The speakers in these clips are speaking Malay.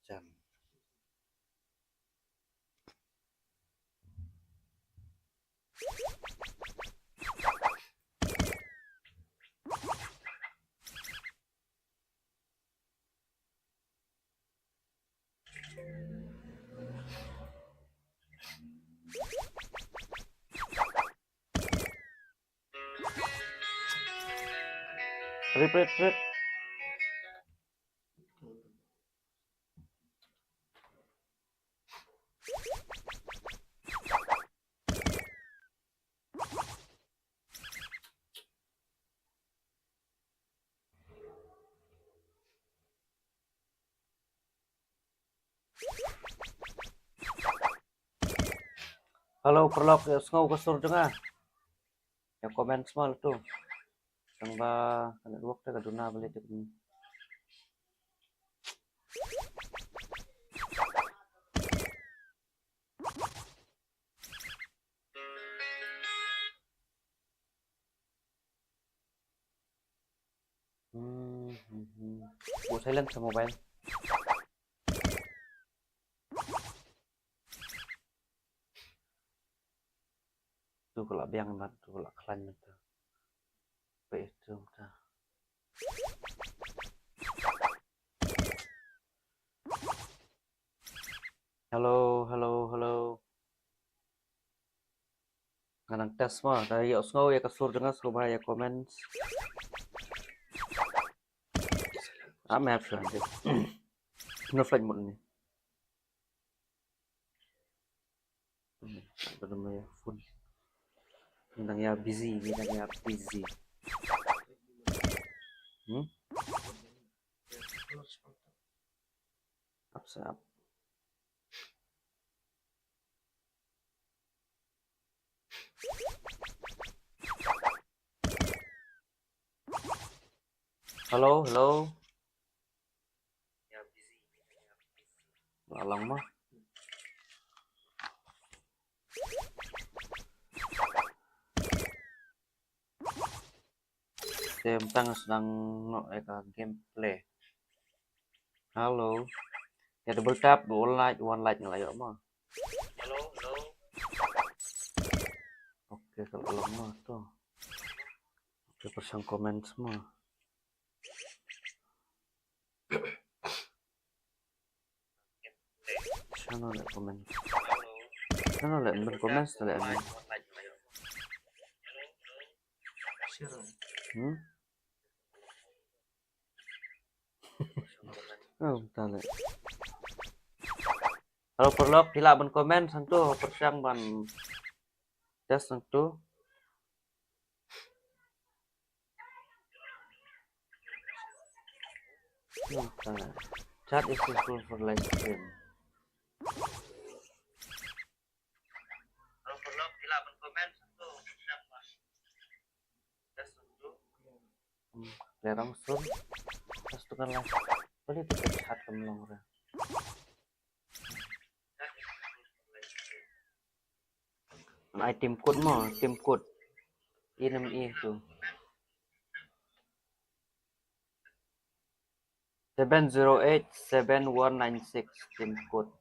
Jam. Rip. Halo perlok ya sengau kesur jengah. Ya komen semua tuh. Yang ba network teh kaduna beli teh. Buat silent sa mobile. Tuh kalau biang mat tuh kalau klan itu. Itu dah. Halo. Kanang tes mah dari osngau ya kasur dengan suruh ya komen. Maaf nanti. No flight mode ini. Apa namanya full. Bintangnya busy. Siap. Halo. Lalang mah. Tentang sedang no gameplay. Halo. Ya double tap, one like ngelayo mah. Halo. Oke kalau lemah tuh. Oke pasang komen semua. Sana lihat komen. Sana lihat komen setelah ini. Oh, bentar lihat. Halo perlok, tidak ben komen santu persiang ban tes santu. Chat is useful for live stream. Halo perlok, tidak ben komen santu persiang ban tes santu. Lerang sur. Terus tukar lah. Boleh kita chat kemlong ra. Tim code mah, tim code. I6i tuh. 7087196 tim code.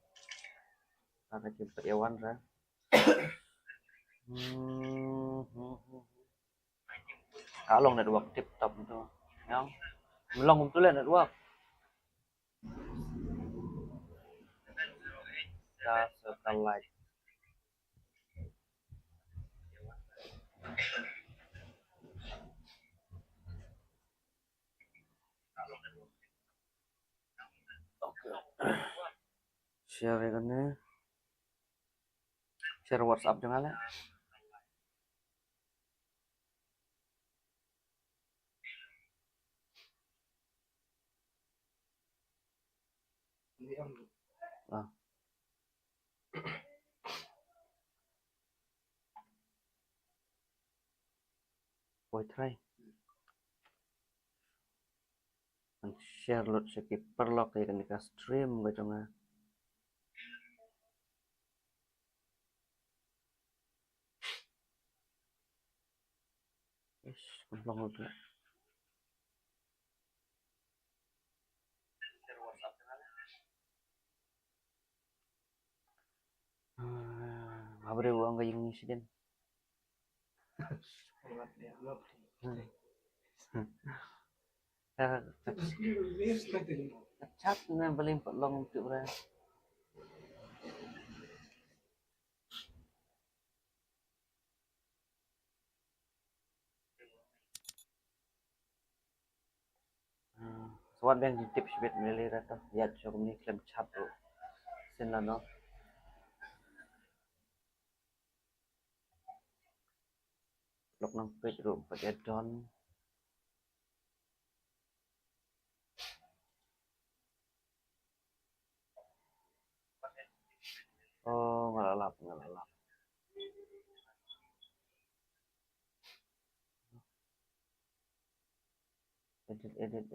Karena tim peryawan ra. Kalong network tip top tuh. Yang melong betul ya network. Satellite. Share kan ya. Share WhatsApp jangan lah. Boy try. Share load skipper lock kayak kan stream gitu nggak. Ish, kumplong udah. share WhatsApp na lang. Mabre uang kayong ngisi din. Chat na baling patlong untuk bre. Soan bang tips bit mili rata. Ya so kami klaim chat tu. Sin lah no. Lok nang page room pada John. Oh, ngalalap. Edit.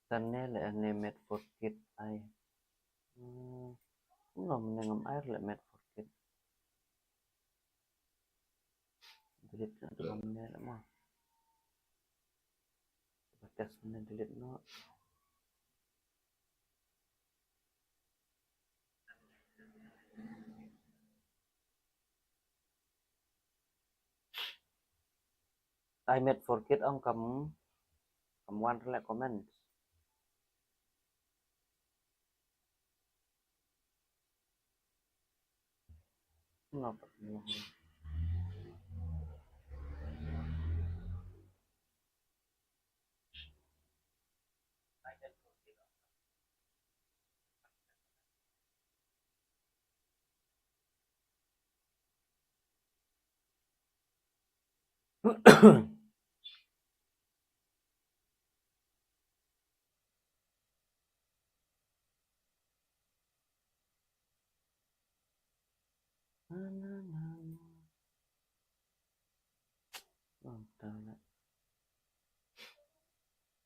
Tane le ane made for kid ai. Ngom nengam air le made for kid. Delete na tu ngomne le mo. Batas mana delete no. I made for kid ông cầm one le comment. Ngop.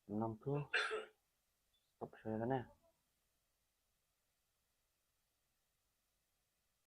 Năm thứ. Stop share cái này.